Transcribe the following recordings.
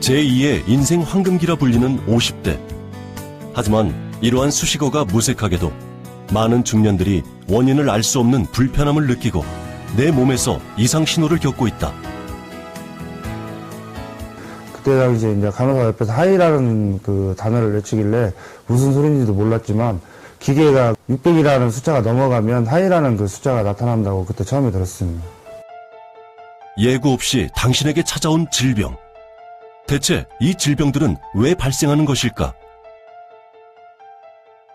제2의 인생 황금기라 불리는 50대. 하지만 이러한 수식어가 무색하게도 많은 중년들이 원인을 알 수 없는 불편함을 느끼고 내 몸에서 이상 신호를 겪고 있다. 그때 당시에 이제 간호사 옆에서 하이라는 그 단어를 외치길래 무슨 소리인지도 몰랐지만 기계가 600이라는 숫자가 넘어가면 하이라는 그 숫자가 나타난다고 그때 처음에 들었습니다. 예고 없이 당신에게 찾아온 질병. 대체 이 질병들은 왜 발생하는 것일까?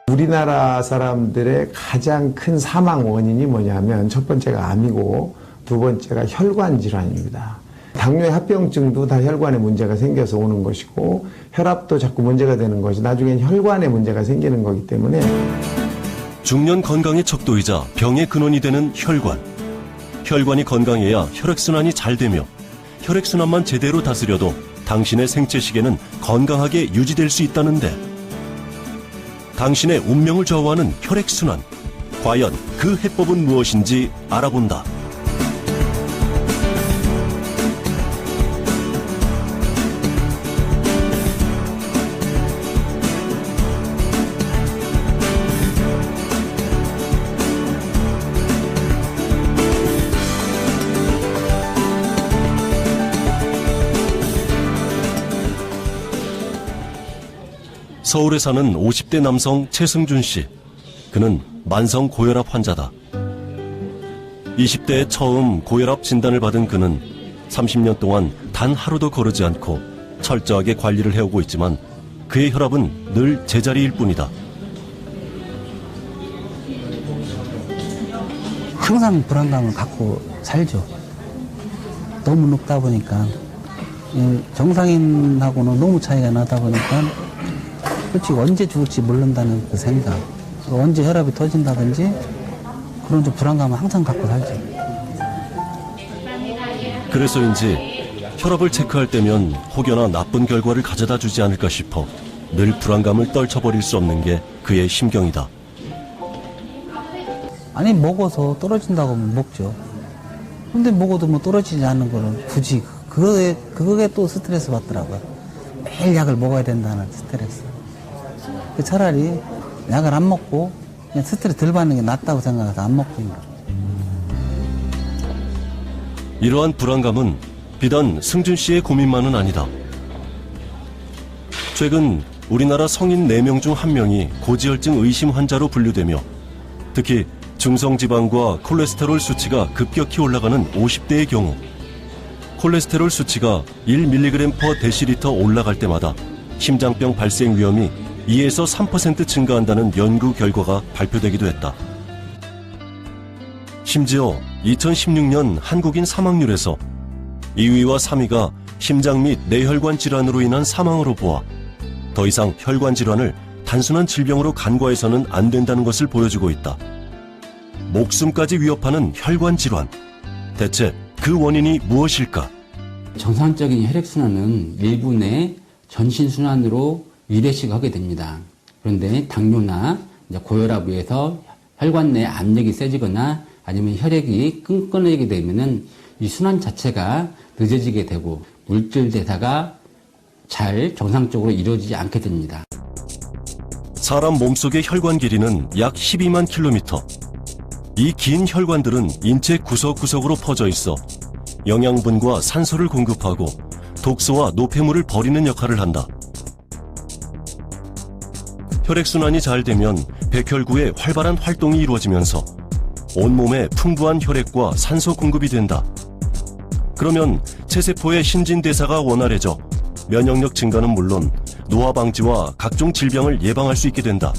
우리나라 사람들의 가장 큰 사망 원인이 뭐냐면 첫 번째가 암이고 두 번째가 혈관 질환입니다. 당뇨의 합병증도 다 혈관에 문제가 생겨서 오는 것이고 혈압도 자꾸 문제가 되는 것이 나중엔 혈관에 문제가 생기는 거기 때문에 중년 건강의 척도이자 병의 근원이 되는 혈관. 혈관이 건강해야 혈액순환이 잘 되며 혈액순환만 제대로 다스려도 당신의 생체 시계는 건강하게 유지될 수 있다는데 당신의 운명을 좌우하는 혈액순환. 과연 그 해법은 무엇인지 알아본다. 서울에 사는 50대 남성 최승준 씨. 그는 만성 고혈압 환자다. 20대에 처음 고혈압 진단을 받은 그는 30년 동안 단 하루도 거르지 않고 철저하게 관리를 해오고 있지만 그의 혈압은 늘 제자리일 뿐이다. 항상 불안감을 갖고 살죠. 너무 높다 보니까 정상인하고는 너무 차이가 나다 보니까 솔직히 언제 죽을지 모른다는 그 생각, 언제 혈압이 터진다든지 그런 좀 불안감을 항상 갖고 살죠. 그래서인지 혈압을 체크할 때면 혹여나 나쁜 결과를 가져다 주지 않을까 싶어 늘 불안감을 떨쳐버릴 수 없는 게 그의 심경이다. 아니 먹어서 떨어진다고 하면 먹죠. 근데 먹어도 뭐 떨어지지 않는 거는 굳이 그거에 또 스트레스 받더라고요. 매일 약을 먹어야 된다는 스트레스. 차라리 약을 안 먹고 그냥 스트레스 덜 받는 게 낫다고 생각해서 안 먹고 있는 거예요. 이러한 불안감은 비단 승준 씨의 고민만은 아니다. 최근 우리나라 성인 4명 중 1명이 고지혈증 의심 환자로 분류되며 특히 중성지방과 콜레스테롤 수치가 급격히 올라가는 50대의 경우 콜레스테롤 수치가 1mg/dL 올라갈 때마다 심장병 발생 위험이 2에서 3% 증가한다는 연구 결과가 발표되기도 했다. 심지어 2016년 한국인 사망률에서 2위와 3위가 심장 및 뇌혈관 질환으로 인한 사망으로 보아 더 이상 혈관 질환을 단순한 질병으로 간과해서는 안 된다는 것을 보여주고 있다. 목숨까지 위협하는 혈관 질환. 대체 그 원인이 무엇일까? 정상적인 혈액순환은 1분 내 전신순환으로 위례식 하게 됩니다. 그런데 당뇨나 고혈압에 의해서 혈관 내 압력이 세지거나 아니면 혈액이 끈끈해지게 되면은 이 순환 자체가 늦어지게 되고 물질 대사가 잘 정상적으로 이루어지지 않게 됩니다. 사람 몸속의 혈관 길이는 약 12만 킬로미터. 이 긴 혈관들은 인체 구석구석으로 퍼져 있어 영양분과 산소를 공급하고 독소와 노폐물을 버리는 역할을 한다. 혈액순환이 잘 되면 백혈구의 활발한 활동이 이루어지면서 온몸에 풍부한 혈액과 산소 공급이 된다. 그러면 체세포의 신진대사가 원활해져 면역력 증가는 물론 노화 방지와 각종 질병을 예방할 수 있게 된다.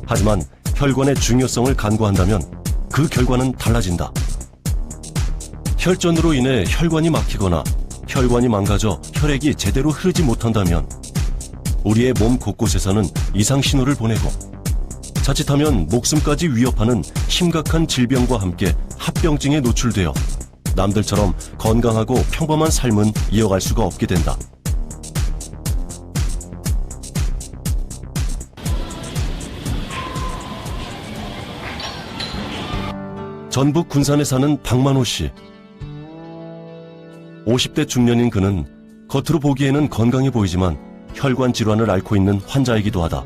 하지만 혈관의 중요성을 간과한다면 그 결과는 달라진다. 혈전으로 인해 혈관이 막히거나 혈관이 망가져 혈액이 제대로 흐르지 못한다면 우리의 몸 곳곳에서는 이상 신호를 보내고 자칫하면 목숨까지 위협하는 심각한 질병과 함께 합병증에 노출되어 남들처럼 건강하고 평범한 삶은 이어갈 수가 없게 된다. 전북 군산에 사는 박만호 씨. 50대 중년인 그는 겉으로 보기에는 건강해 보이지만 혈관 질환을 앓고 있는 환자이기도 하다.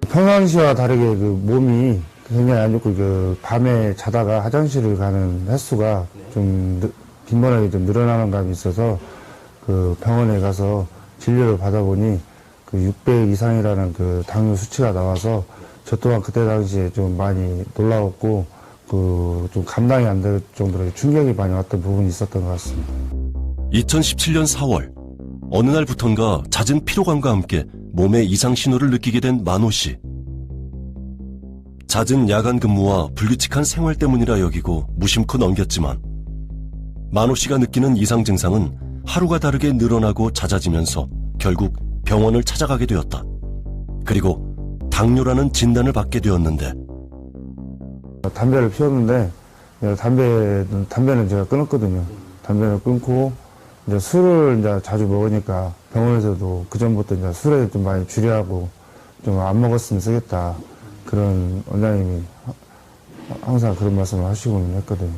평상시와 다르게 그 몸이 굉장히 안 좋고 그 밤에 자다가 화장실을 가는 횟수가 좀 빈번하게 좀 늘어나는 감이 있어서 그 병원에 가서 진료를 받아보니 그 600 이상이라는 그 당뇨 수치가 나와서 저 또한 그때 당시에 좀 많이 놀라웠고 그 좀 감당이 안 될 정도로 충격이 많이 왔던 부분이 있었던 것 같습니다. 2017년 4월 어느 날부턴가 잦은 피로감과 함께 몸에 이상 신호를 느끼게 된 만호 씨. 잦은 야간 근무와 불규칙한 생활 때문이라 여기고 무심코 넘겼지만 만호 씨가 느끼는 이상 증상은 하루가 다르게 늘어나고 잦아지면서 결국 병원을 찾아가게 되었다. 그리고 당뇨라는 진단을 받게 되었는데 담배를 피웠는데 담배는 제가 끊었거든요. 담배를 끊고 이제 술을 이제 자주 먹으니까 병원에서도 그 전부터 이제 술에 좀 많이 줄여하고 좀 안 먹었으면 쓰겠다. 그런 원장님이 항상 그런 말씀을 하시고는 했거든요.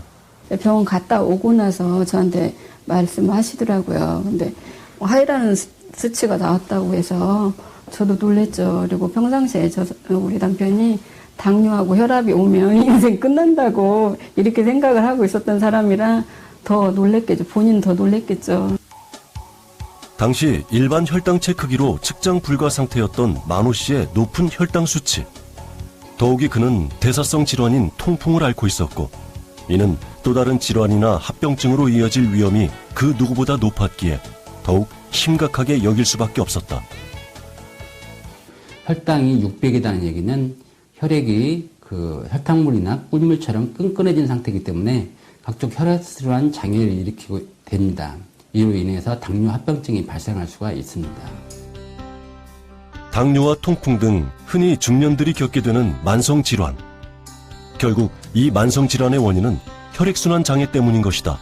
병원 갔다 오고 나서 저한테 말씀하시더라고요. 근데 하이라는 수치가 나왔다고 해서 저도 놀랬죠. 그리고 평상시에 우리 남편이 당뇨하고 혈압이 오면 인생 끝난다고 이렇게 생각을 하고 있었던 사람이라 더 놀랬겠죠. 본인 더 놀랬겠죠. 당시 일반 혈당 체크기로 측정 불가 상태였던 만호 씨의 높은 혈당 수치. 더욱이 그는 대사성 질환인 통풍을 앓고 있었고 이는 또 다른 질환이나 합병증으로 이어질 위험이 그 누구보다 높았기에 더욱 심각하게 여길 수밖에 없었다. 혈당이 600이라는 얘기는 혈액이 그 혈탕물이나 꿀물처럼 끈끈해진 상태이기 때문에 각종 혈액질환 장애를 일으키고 됩니다. 이로 인해서 당뇨 합병증이 발생할 수가 있습니다. 당뇨와 통풍 등 흔히 중년들이 겪게 되는 만성 질환. 결국 이 만성 질환의 원인은 혈액순환 장애 때문인 것이다.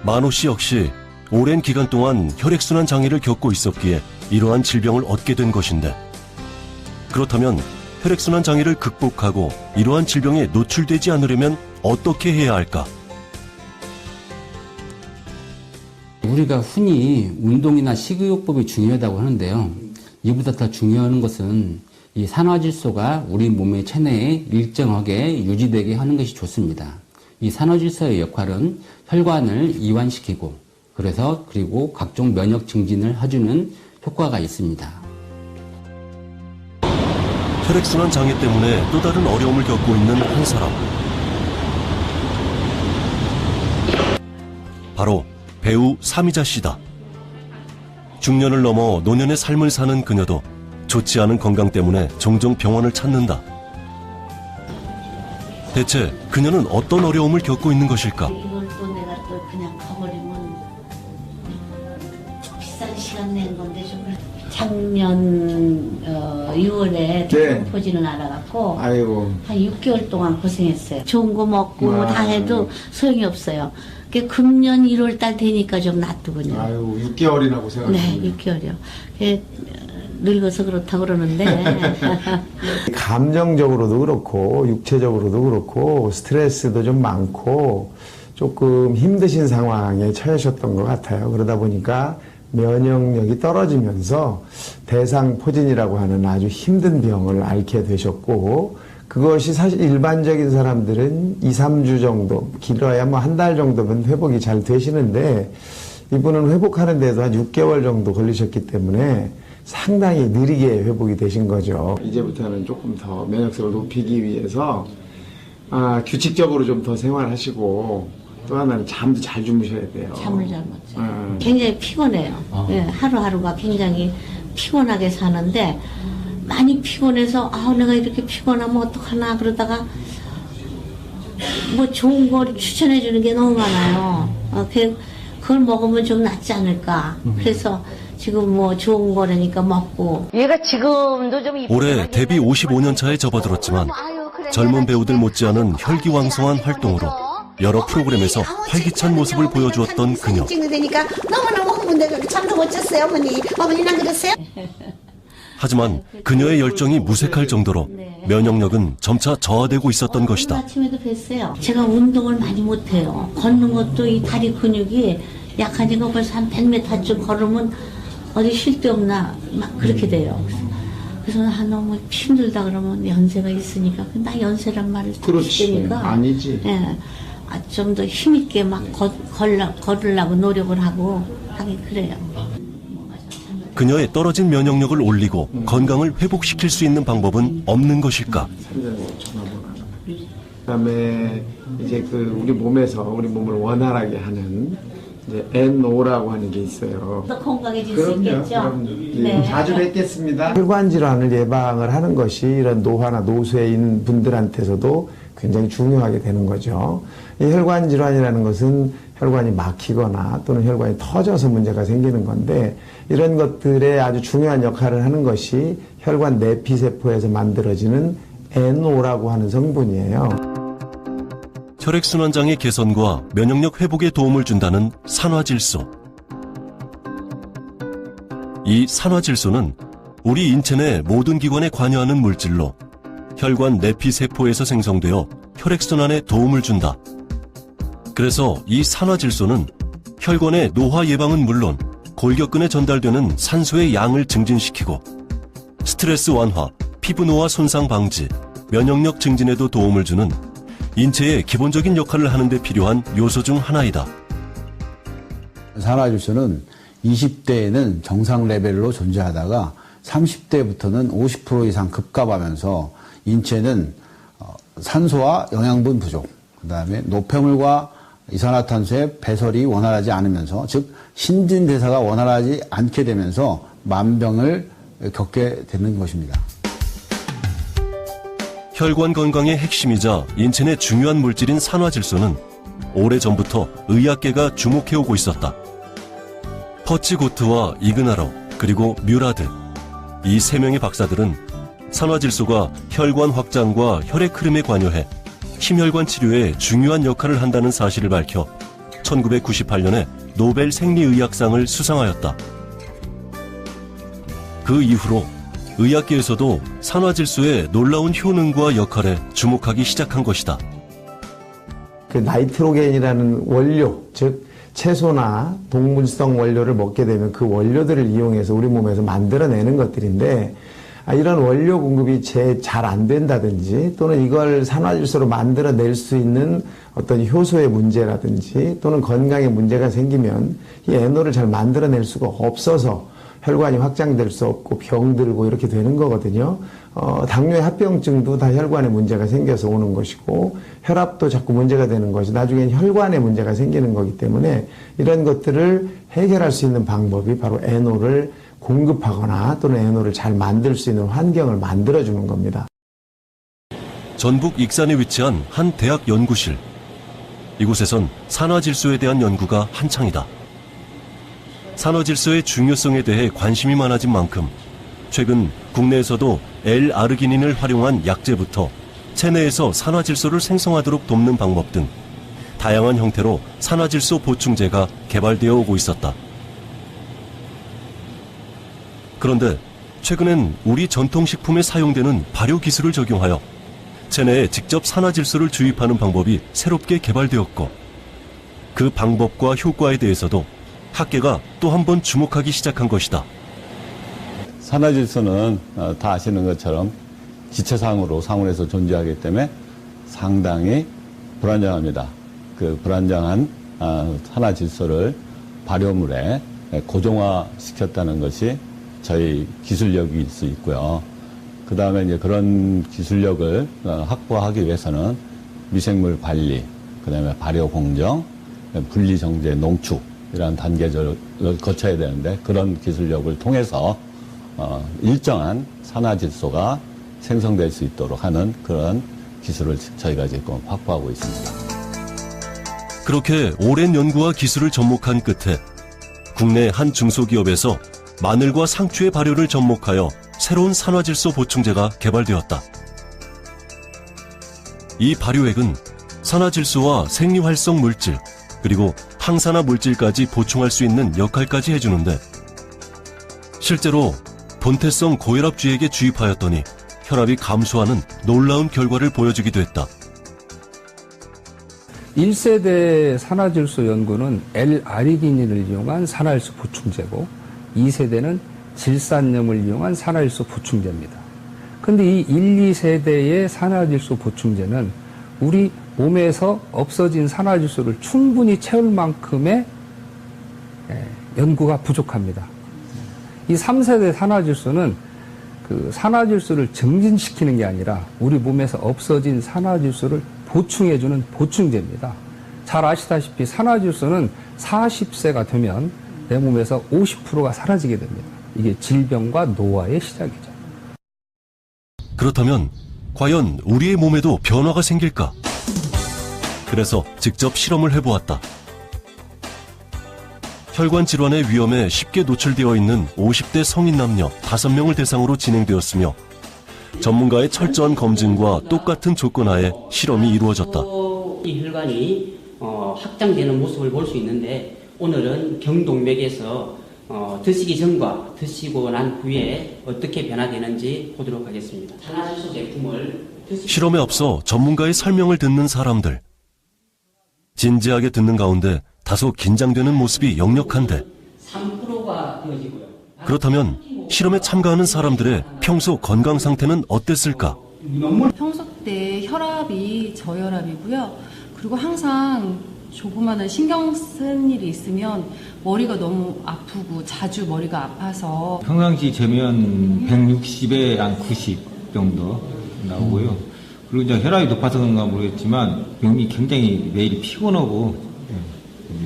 만호 씨 역시 오랜 기간 동안 혈액순환 장애를 겪고 있었기에 이러한 질병을 얻게 된 것인데 그렇다면 혈액순환 장애를 극복하고 이러한 질병에 노출되지 않으려면 어떻게 해야 할까? 우리가 흔히 운동이나 식이요법이 중요하다고 하는데요. 이보다 더 중요한 것은 이 산화질소가 우리 몸의 체내에 일정하게 유지되게 하는 것이 좋습니다. 이 산화질소의 역할은 혈관을 이완시키고 그리고 각종 면역 증진을 해주는 효과가 있습니다. 혈액순환 장애 때문에 또 다른 어려움을 겪고 있는 한 사람. 바로 배우 사미자 씨다. 중년을 넘어 노년의 삶을 사는 그녀도 좋지 않은 건강 때문에 종종 병원을 찾는다. 대체 그녀는 어떤 어려움을 겪고 있는 것일까? 이걸 또 내가 또 그냥 가버리면 비싼 시간 낸 건데 좀 작년 6월에 포진을 알아갖고 아이고. 한 6개월 동안 고생했어요. 좋은 거 먹고 다 아유. 해도 소용이 없어요. 그게 금년 1월 달 되니까 좀 낫더군요. 아유, 6개월이나 고생하셨네요. 네, 6개월이요. 그게 늙어서 그렇다고 그러는데 감정적으로도 그렇고 육체적으로도 그렇고 스트레스도 좀 많고 조금 힘드신 상황에 처하셨던 것 같아요. 그러다 보니까 면역력이 떨어지면서 대상포진이라고 하는 아주 힘든 병을 앓게 되셨고 그것이 사실 일반적인 사람들은 2, 3주 정도 길어야 뭐 한 달 정도면 회복이 잘 되시는데 이분은 회복하는 데도 한 6개월 정도 걸리셨기 때문에 상당히 느리게 회복이 되신 거죠. 이제부터는 조금 더 면역력을 높이기 위해서 규칙적으로 좀 더 생활하시고 또 하나는 잠도 잘 주무셔야 돼요. 잠을 잘 못 자요. 굉장히 피곤해요. 예, 하루하루가 굉장히 피곤하게 사는데 많이 피곤해서 내가 이렇게 피곤하면 어떡하나 그러다가 뭐 좋은 걸 추천해 주는 게 너무 많아요. 그걸 먹으면 좀 낫지 않을까. 그래서 지금 뭐 좋은 거라니까 먹고. 얘가 지금도 좀 올해 데뷔 55년 차에 접어들었지만 젊은 배우들 못지않은 혈기왕성한 활동으로 여러 프로그램에서 활기찬 모습을 보여주었던 그녀. 찍는 데니까 너무너무 흥분돼. 잠도 못 잤어요, 어머니. 어머니는 안 그러세요? 하지만 그녀의 열정이 무색할 정도로 네. 면역력은 점차 저하되고 있었던 것이다. 아침에도 뵀어요. 제가 운동을 많이 못해요. 걷는 것도 이 다리 근육이 약하니까 벌써 한 100m쯤 걸으면 어디 쉴 데 없나 막 그렇게 돼요. 그래서 너무 힘들다 그러면 연세가 있으니까 나 연세란 말을 듣으니까 아니지. 예, 좀 더 힘있게 막 걸으려고 노력을 하고 하긴 그래요. 그녀의 떨어진 면역력을 올리고 건강을 회복시킬 수 있는 방법은 없는 것일까? 그다음에 이제 그 우리 몸에서 우리 몸을 원활하게 하는 이제 NO라고 하는 게 있어요. 더 건강해질 수 있겠죠? 네. 자주 뵙겠습니다. 혈관 질환을 예방을 하는 것이 이런 노화나 노쇠에 있는 분들한테서도 굉장히 중요하게 되는 거죠. 이 혈관 질환이라는 것은 혈관이 막히거나 또는 혈관이 터져서 문제가 생기는 건데 이런 것들에 아주 중요한 역할을 하는 것이 혈관 내피세포에서 만들어지는 NO라고 하는 성분이에요. 혈액순환장의 개선과 면역력 회복에 도움을 준다는 산화질소. 이 산화질소는 우리 인체 내 모든 기관에 관여하는 물질로 혈관 내피세포에서 생성되어 혈액순환에 도움을 준다. 그래서 이 산화질소는 혈관의 노화 예방은 물론 골격근에 전달되는 산소의 양을 증진시키고 스트레스 완화, 피부 노화 손상 방지, 면역력 증진에도 도움을 주는 인체의 기본적인 역할을 하는 데 필요한 요소 중 하나이다. 산화질소는 20대에는 정상 레벨로 존재하다가 30대부터는 50% 이상 급감하면서 인체는 산소와 영양분 부족, 그다음에 노폐물과 이산화탄소의 배설이 원활하지 않으면서 즉 신진대사가 원활하지 않게 되면서 만병을 겪게 되는 것입니다. 혈관 건강의 핵심이자 인체 내 중요한 물질인 산화질소는 오래전부터 의학계가 주목해오고 있었다. 퍼치고트와 이그나로 그리고 뮤라드 이 세 명의 박사들은 산화질소가 혈관 확장과 혈액 흐름에 관여해 심혈관 치료에 중요한 역할을 한다는 사실을 밝혀 1998년에 노벨 생리의학상을 수상하였다. 그 이후로 의학계에서도 산화질소의 놀라운 효능과 역할에 주목하기 시작한 것이다. 그 나이트로겐이라는 원료, 즉 채소나 동물성 원료를 먹게 되면 그 원료들을 이용해서 우리 몸에서 만들어내는 것들인데 이런 원료 공급이 잘 안 된다든지 또는 이걸 산화질소로 만들어낼 수 있는 어떤 효소의 문제라든지 또는 건강에 문제가 생기면 이 NO를 잘 만들어낼 수가 없어서 혈관이 확장될 수 없고 병들고 이렇게 되는 거거든요. 당뇨의 합병증도 다 혈관에 문제가 생겨서 오는 것이고 혈압도 자꾸 문제가 되는 것이 나중엔 혈관에 문제가 생기는 거기 때문에 이런 것들을 해결할 수 있는 방법이 바로 NO를 공급하거나 또는 NO를 잘 만들 수 있는 환경을 만들어주는 겁니다. 전북 익산에 위치한 한 대학 연구실. 이곳에선 산화질소에 대한 연구가 한창이다. 산화질소의 중요성에 대해 관심이 많아진 만큼 최근 국내에서도 L-아르기닌을 활용한 약제부터 체내에서 산화질소를 생성하도록 돕는 방법 등 다양한 형태로 산화질소 보충제가 개발되어 오고 있었다. 그런데 최근엔 우리 전통식품에 사용되는 발효 기술을 적용하여 체내에 직접 산화질소를 주입하는 방법이 새롭게 개발되었고 그 방법과 효과에 대해서도 학계가 또 한 번 주목하기 시작한 것이다. 산화질소는 다 아시는 것처럼 지체상으로 상온에서 존재하기 때문에 상당히 불안정합니다. 그 불안정한 산화질소를 발효물에 고정화시켰다는 것이 저희 기술력일 수 있고요. 그 다음에 이제 그런 기술력을 확보하기 위해서는 미생물 관리, 그 다음에 발효 공정, 분리 정제 농축 이런 단계를 거쳐야 되는데 그런 기술력을 통해서 일정한 산화질소가 생성될 수 있도록 하는 그런 기술을 저희가 지금 확보하고 있습니다. 그렇게 오랜 연구와 기술을 접목한 끝에 국내 한 중소기업에서 마늘과 상추의 발효를 접목하여 새로운 산화질소 보충제가 개발되었다. 이 발효액은 산화질소와 생리활성 물질, 그리고 항산화 물질까지 보충할 수 있는 역할까지 해주는데 실제로 본태성 고혈압주에게 주입하였더니 혈압이 감소하는 놀라운 결과를 보여주기도 했다. 1세대 산화질소 연구는 L-아르기닌을 이용한 산화질소 보충제고 2세대는 질산염을 이용한 산화질소 보충제입니다. 근데 이 1, 2세대의 산화질소 보충제는 우리 몸에서 없어진 산화질소를 충분히 채울 만큼의 연구가 부족합니다. 이 3세대 산화질소는 그 산화질소를 증진시키는 게 아니라 우리 몸에서 없어진 산화질소를 보충해주는 보충제입니다. 잘 아시다시피 산화질소는 40세가 되면 내 몸에서 50%가 사라지게 됩니다. 이게 질병과 노화의 시작이죠. 그렇다면 과연 우리의 몸에도 변화가 생길까? 그래서 직접 실험을 해보았다. 혈관 질환의 위험에 쉽게 노출되어 있는 50대 성인 남녀 5명을 대상으로 진행되었으며 전문가의 철저한 검증과 똑같은 조건 하에 실험이 이루어졌다. 이 혈관이 확장되는 모습을 볼 수 있는데 오늘은 경동맥에서 드시기 전과 드시고 난 후에 어떻게 변화되는지 보도록 하겠습니다. 산화질소 제품을 실험에 앞서 전문가의 설명을 듣는 사람들. 진지하게 듣는 가운데 다소 긴장되는 모습이 역력한데 3%가 되어지고요. 그렇다면 실험에 참가하는 사람들의 평소 건강 상태는 어땠을까? 평소 때 혈압이 저혈압이고요. 그리고 항상 조그마한 신경 쓴 일이 있으면 머리가 너무 아프고 자주 머리가 아파서 평상시 재면 160에 한 90 정도 나오고요. 그리고 이제 혈압이 높아서 그런가 모르겠지만 몸이 굉장히 매일 피곤하고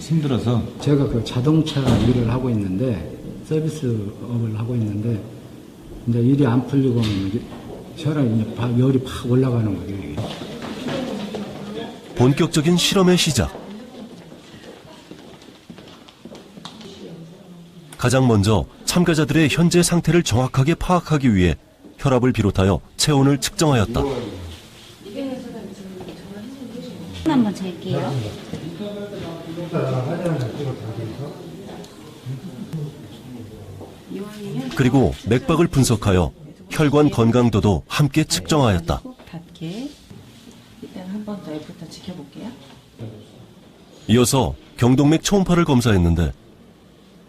힘들어서 제가 그 자동차 일을 하고 있는데 서비스업을 하고 있는데 이제 일이 안 풀리고 혈압이 열이 팍 올라가는 거죠. 이게. 본격적인 실험의 시작. 가장 먼저 참가자들의 현재 상태를 정확하게 파악하기 위해 혈압을 비롯하여 체온을 측정하였다. 한번 잴게요. 그리고 맥박을 분석하여 혈관 건강도도 함께 측정하였다. 일단 한 번 더 애프터 지켜볼게요. 이어서 경동맥 초음파를 검사했는데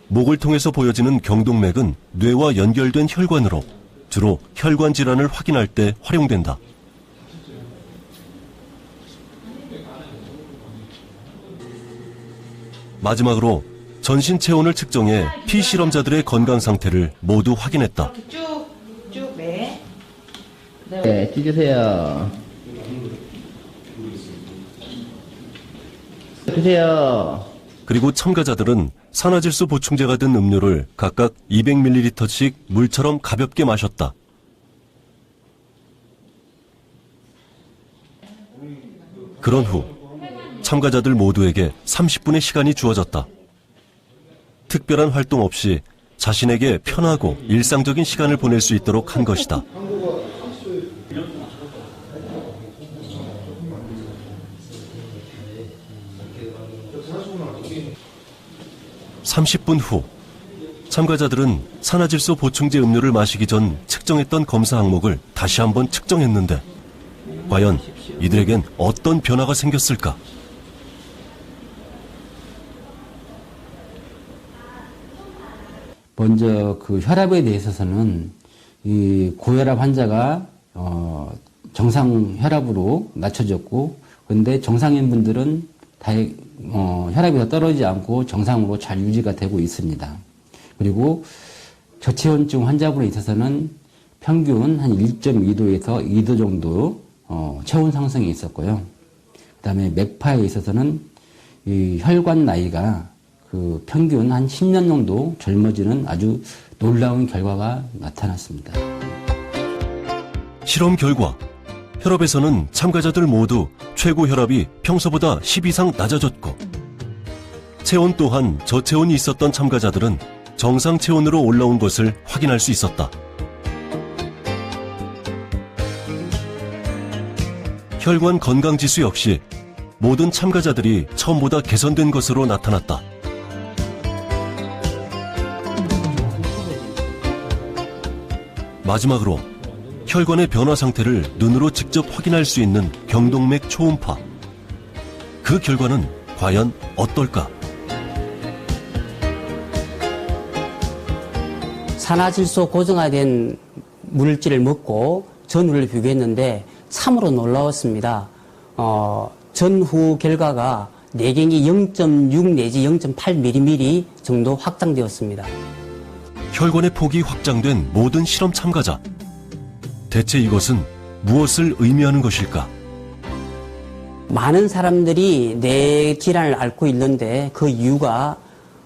목을 통해서 보여지는 경동맥은 뇌와 연결된 혈관으로 주로 혈관 질환을 확인할 때 활용된다. 마지막으로 전신 체온을 측정해 피실험자들의 건강 상태를 모두 확인했다. 쭉, 네. 네, 찍으세요. 드세요. 그리고 참가자들은 산화질소 보충제가 든 음료를 각각 200ml씩 물처럼 가볍게 마셨다. 그런 후 참가자들 모두에게 30분의 시간이 주어졌다. 특별한 활동 없이 자신에게 편하고 일상적인 시간을 보낼 수 있도록 한 것이다. (30분) 후 참가자들은 산화질소 보충제 음료를 마시기 전 측정했던 검사 항목을 다시 한번 측정했는데 과연 이들에겐 어떤 변화가 생겼을까? 먼저 그 혈압에 대해서는 이 고혈압 환자가 정상 혈압으로 낮춰졌고, 그런데 정상인 분들은 혈압이 더 떨어지지 않고 정상으로 잘 유지가 되고 있습니다. 그리고 저체온증 환자분에 있어서는 평균 한 1.2도에서 2도 정도 체온 상승이 있었고요. 그다음에 맥파에 있어서는 이 혈관 나이가 그 평균 한 10년 정도 젊어지는 아주 놀라운 결과가 나타났습니다. 실험 결과 혈압에서는 참가자들 모두 최고 혈압이 평소보다 10 이상 낮아졌고 체온 또한 저체온이 있었던 참가자들은 정상 체온으로 올라온 것을 확인할 수 있었다. 혈관 건강지수 역시 모든 참가자들이 처음보다 개선된 것으로 나타났다. 마지막으로 혈관의 변화 상태를 눈으로 직접 확인할 수 있는 경동맥 초음파. 그 결과는 과연 어떨까? 산화질소 고정화된 물질을 먹고 전후를 비교했는데 참으로 놀라웠습니다. 전후 결과가 내경이 0.6 내지 0.8mm 정도 확장되었습니다. 혈관의 폭이 확장된 모든 실험 참가자. 대체 이것은 무엇을 의미하는 것일까? 많은 사람들이 뇌 질환을 앓고 있는데 그 이유가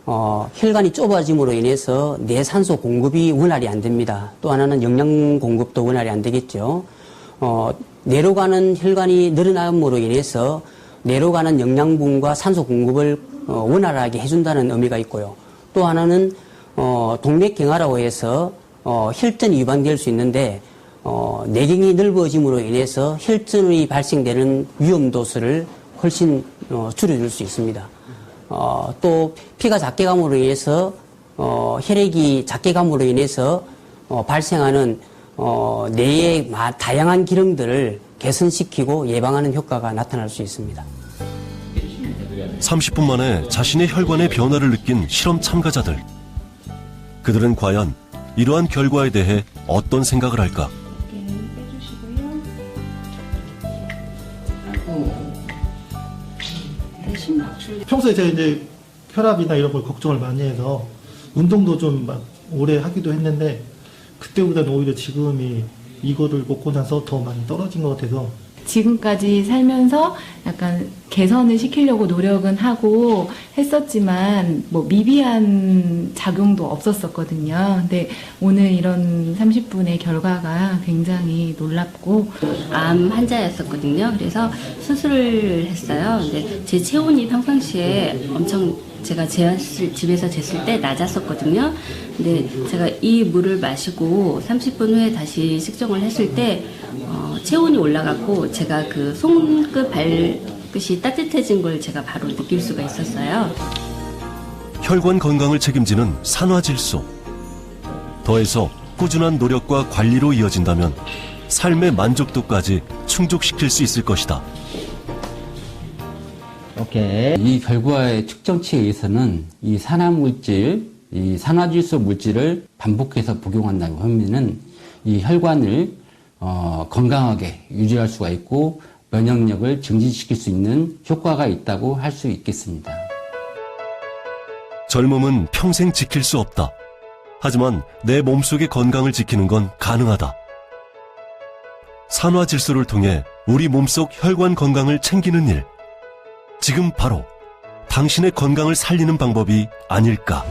혈관이 좁아짐으로 인해서 내산소 공급이 원활히 안 됩니다. 또 하나는 영양 공급도 원활히 안 되겠죠. 뇌로 가는 혈관이 늘어남으로 인해서 뇌로 가는 영양분과 산소 공급을 원활하게 해준다는 의미가 있고요. 또 하나는 동맥경화라고 해서 혈전이 유발될 수 있는데 내경이 넓어짐으로 인해서 혈전이 발생되는 위험도수를 훨씬 줄여줄 수 있습니다. 또 피가 작게 감으로 인해서 혈액이 작게 감으로 인해서 발생하는 뇌의 다양한 기능들을 개선시키고 예방하는 효과가 나타날 수 있습니다. 30분 만에 자신의 혈관의 변화를 느낀 실험 참가자들. 그들은 과연 이러한 결과에 대해 어떤 생각을 할까? 평소에 제가 이제 혈압이나 이런 걸 걱정을 많이 해서 운동도 좀 막 오래 하기도 했는데 그때보다는 오히려 지금이 이거를 먹고 나서 더 많이 떨어진 것 같아서 지금까지 살면서 약간 개선을 시키려고 노력은 하고 했었지만 뭐 미비한 작용도 없었었거든요. 근데 오늘 이런 30분의 결과가 굉장히 놀랍고 암 환자였었거든요. 그래서 수술을 했어요. 근데 제 체온이 평상시에 엄청 제가 집에서 쟀을 때 낮았었거든요. 근데 제가 이 물을 마시고 30분 후에 다시 측정을 했을 때 체온이 올라갔고 제가 그 손끝 발끝이 따뜻해진 걸 제가 바로 느낄 수가 있었어요. 혈관 건강을 책임지는 산화질소. 더해서 꾸준한 노력과 관리로 이어진다면 삶의 만족도까지 충족시킬 수 있을 것이다. 오케이. 이 결과의 측정치에 의해서는 이 산화물질, 이 산화질소 물질을 반복해서 복용한다고 하면은 이 혈관을 건강하게 유지할 수가 있고 면역력을 증진시킬 수 있는 효과가 있다고 할 수 있겠습니다. 젊음은 평생 지킬 수 없다. 하지만 내 몸속의 건강을 지키는 건 가능하다. 산화질소를 통해 우리 몸속 혈관 건강을 챙기는 일. 지금 바로 당신의 건강을 살리는 방법이 아닐까.